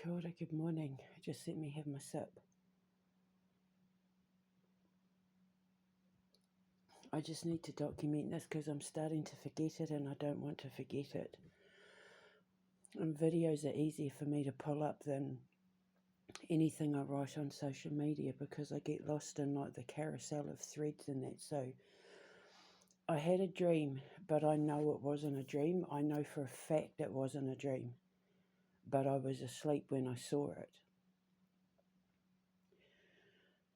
Kia ora, good morning. Just let me have my sip. I just need to document this because I'm starting to forget it and I don't want to forget it. And videos are easier for me to pull up than anything I write on social media because I get lost in like the carousel of threads and that. So I had a dream, but I know it wasn't a dream. I know for a fact it wasn't a dream, but I was asleep when I saw it.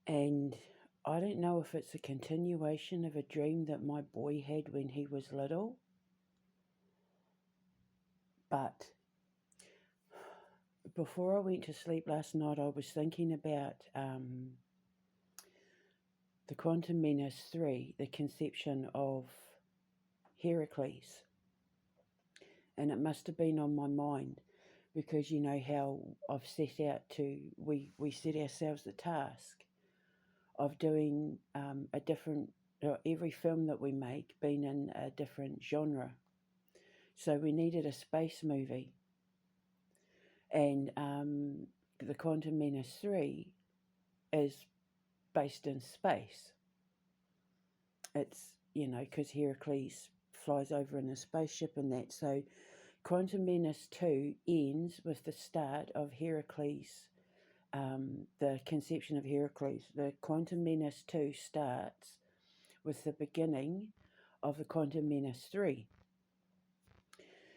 And I don't know if it's a continuation of a dream that my boy had when he was little, but before I went to sleep last night, I was thinking about the Quantum Menace 3, the conception of Heracles. And it must have been on my mind because you know how I've set out to, we set ourselves the task of doing a different, every film that we make being in a different genre. So we needed a space movie. And the Quantum Menace 3 is based in space. It's, you know, because Heracles flies over in a spaceship and that. So Quantum Menace 2 ends with the start of Heracles, the conception of Heracles. The Quantum Menace 2 starts with the beginning of the Quantum Menace 3.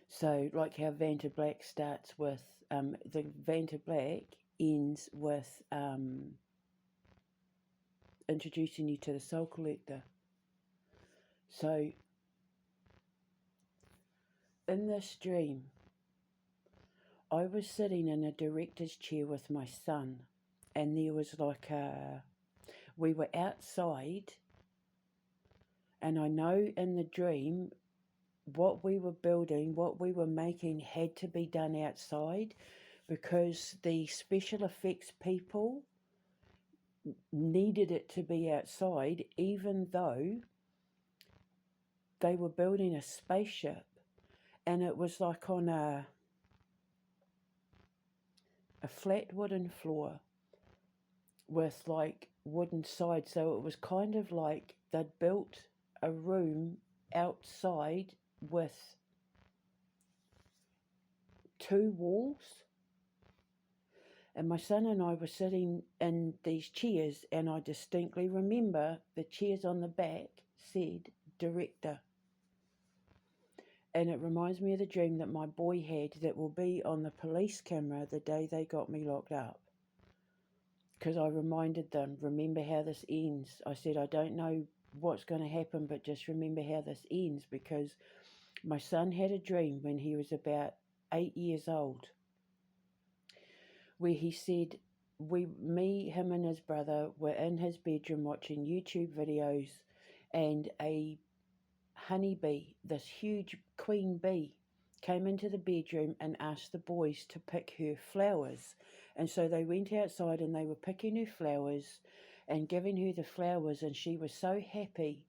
So, like how Vanta Black starts with, the Vanta Black ends with introducing you to the Soul Collector. So, in this dream, I was sitting in a director's chair with my son, and there was like we were outside, and I know in the dream what we were building, what we were making had to be done outside because the special effects people needed it to be outside, even though they were building a spaceship and it was like on a flat wooden floor with like wooden sides. So it was kind of like they'd built a room outside with two walls. And my son and I were sitting in these chairs, and I distinctly remember the chairs on the back said director. And it reminds me of the dream that my boy had that will be on the police camera the day they got me locked up. Because I reminded them, remember how this ends. I said, I don't know what's going to happen, but just remember how this ends. Because my son had a dream when he was about 8 years old, where he said, me, him and his brother were in his bedroom watching YouTube videos, and a honeybee, this huge queen bee, came into the bedroom and asked the boys to pick her flowers. And so they went outside and they were picking her flowers and giving her the flowers, and she was so happy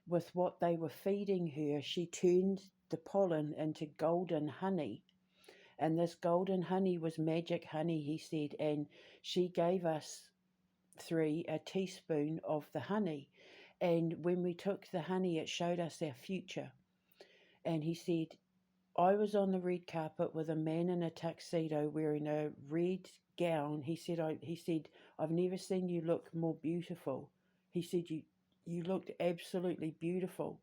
with what they were feeding her, she turned the pollen into golden honey. And this golden honey was magic honey, he said, and she gave us three a teaspoon of the honey. And when we took the honey, it showed us our future. And he said, I was on the red carpet with a man in a tuxedo wearing a red gown. He said, I've never seen you look more beautiful. He said, you looked absolutely beautiful.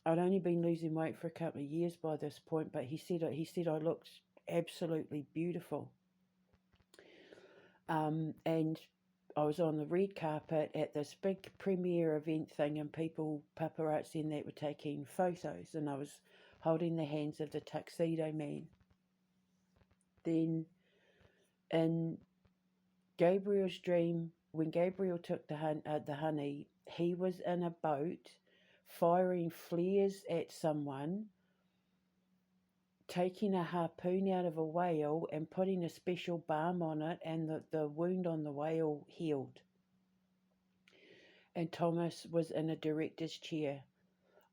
I'd only been losing weight for a couple of years by this point, but he said I looked absolutely beautiful. And I was on the red carpet at this big premiere event thing, and people, paparazzi and that, were taking photos, and I was holding the hands of the tuxedo man. Then in Gabriel's dream, when Gabriel took the honey, he was in a boat firing flares at someone, taking a harpoon out of a whale and putting a special balm on it, and the wound on the whale healed. And Thomas was in a director's chair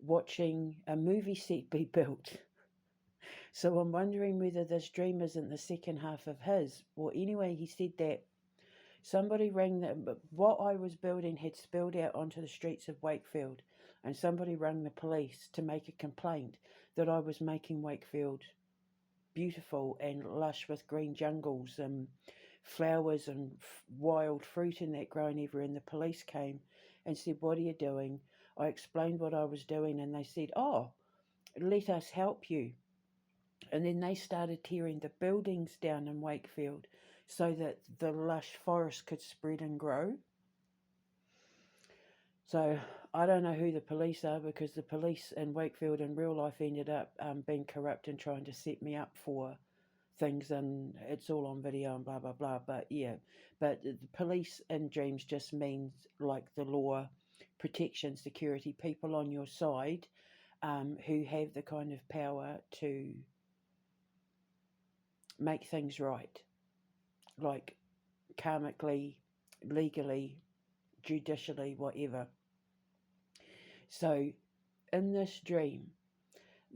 watching a movie set be built. So I'm wondering whether this dream isn't the second half of his. Well, anyway, he said that somebody rang them. What I was building had spilled out onto the streets of Wakefield, and somebody rang the police to make a complaint that I was making Wakefield beautiful and lush with green jungles and flowers and wild fruit and that growing everywhere. And the police came and said, "What are you doing?" I explained what I was doing, and they said, "Oh, let us help you." And then they started tearing the buildings down in Wakefield so that the lush forest could spread and grow. So I don't know who the police are, because the police in Wakefield in real life ended up being corrupt and trying to set me up for things, and it's all on video and blah blah blah. But yeah, but the police in dreams just means like the law, protection, security, people on your side, who have the kind of power to make things right, like karmically, legally, judicially, whatever. So in this dream,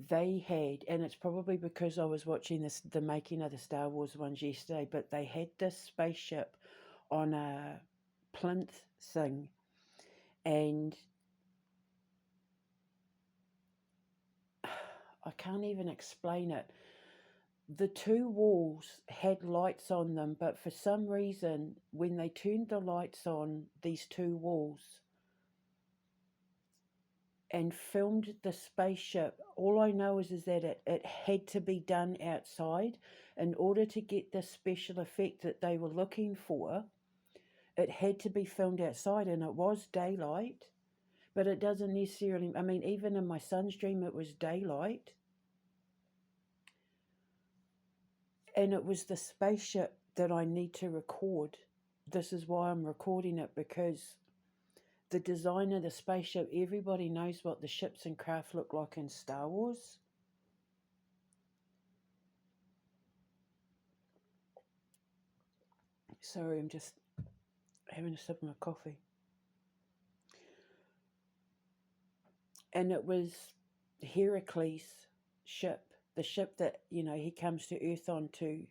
they had, and it's probably because I was watching the making of the Star Wars ones yesterday, but they had this spaceship on a plinth thing, and I can't even explain it. The two walls had lights on them, but for some reason, when they turned the lights on these two walls and filmed the spaceship, all I know is that it had to be done outside in order to get the special effect that they were looking for. It had to be filmed outside, and it was daylight, but it doesn't necessarily, I mean, even in my son's dream, it was daylight. And it was the spaceship that I need to record. This is why I'm recording it, because the design of the spaceship, everybody knows what the ships and craft look like in Star Wars. Sorry, I'm just having a sip of my coffee. And it was Heracles' ship, the ship that, he comes to Earth on to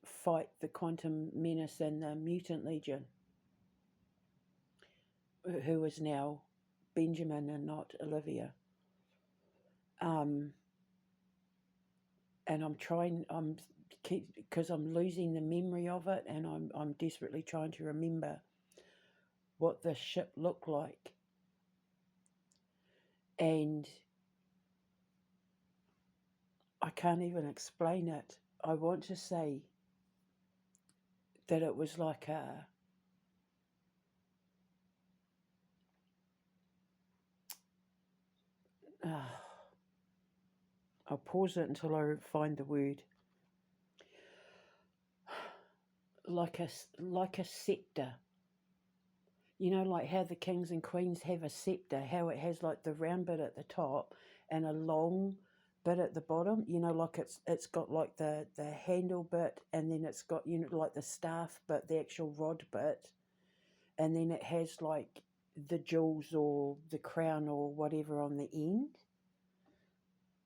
fight the Quantum Menace and the Mutant Legion, who is now Benjamin and not Olivia. And because I'm losing the memory of it, and I'm desperately trying to remember what the ship looked like. And I can't even explain it. I want to say that it was like I'll pause it until I find the word. Like a scepter. Like how the kings and queens have a scepter, how it has like the round bit at the top and a long bit at the bottom. Like it's got like the handle bit, and then it's got like the staff bit, the actual rod bit, and then it has like the jewels or the crown or whatever on the end.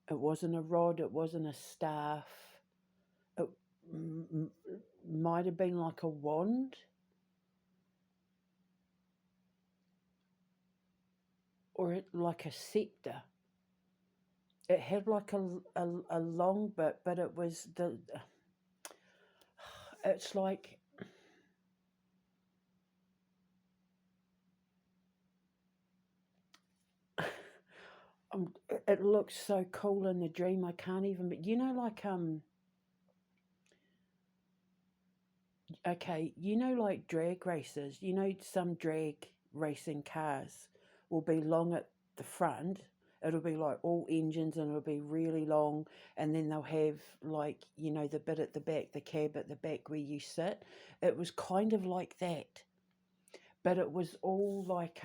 It wasn't a rod, it wasn't a staff. It might have been like a wand, or like a scepter. It had like a long bit, but it was it's like, it looks so cool in the dream, I can't even, but like, okay, like drag races, some drag racing cars will be long at the front. It'll be like all engines, and it'll be really long, and then they'll have like, the bit at the back, the cab at the back where you sit. It was kind of like that, but it was all like,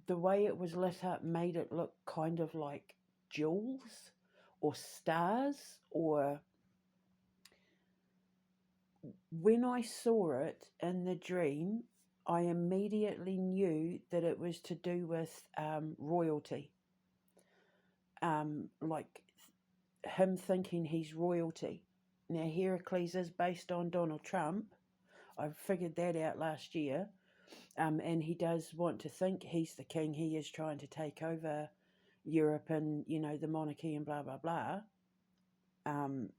the way it was lit up made it look kind of like jewels or stars. Or when I saw it in the dream, I immediately knew that it was to do with royalty. like him thinking he's royalty. Now, Heracles is based on Donald Trump. I figured that out last year. And he does want to think he's the king. He is trying to take over Europe and, the monarchy and blah, blah, blah. Um,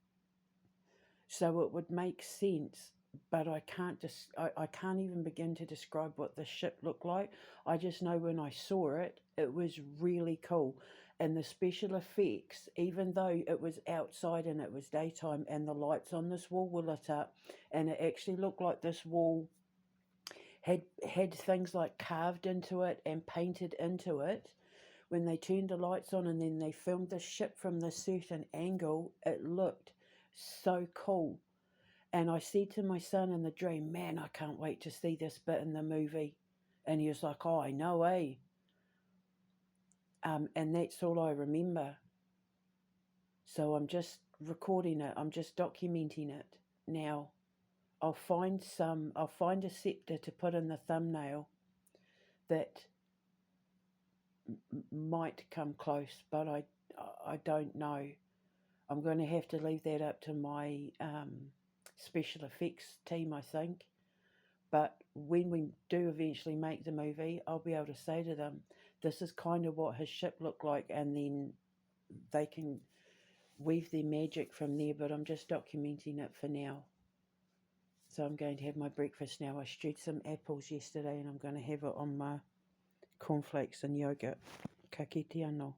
so it would make sense, but I can't even begin to describe what the ship looked like. I just know when I saw it, it was really cool. And the special effects, even though it was outside and it was daytime and the lights on this wall were lit up, and it actually looked like this wall had things like carved into it and painted into it. When they turned the lights on and then they filmed the ship from this certain angle, it looked so cool. And I said to my son in the dream, man, I can't wait to see this bit in the movie. And he was like, oh, I know, eh? And that's all I remember. So I'm just recording it. I'm just documenting it. Now, I'll find a scepter to put in the thumbnail that might come close, but I don't know. I'm going to have to leave that up to my special effects team, I think. But when we do eventually make the movie, I'll be able to say to them, this is kind of what his ship looked like, and then they can weave their magic from there, but I'm just documenting it for now. So I'm going to have my breakfast now. I stewed some apples yesterday, and I'm going to have it on my cornflakes and yogurt. Ka kite anō.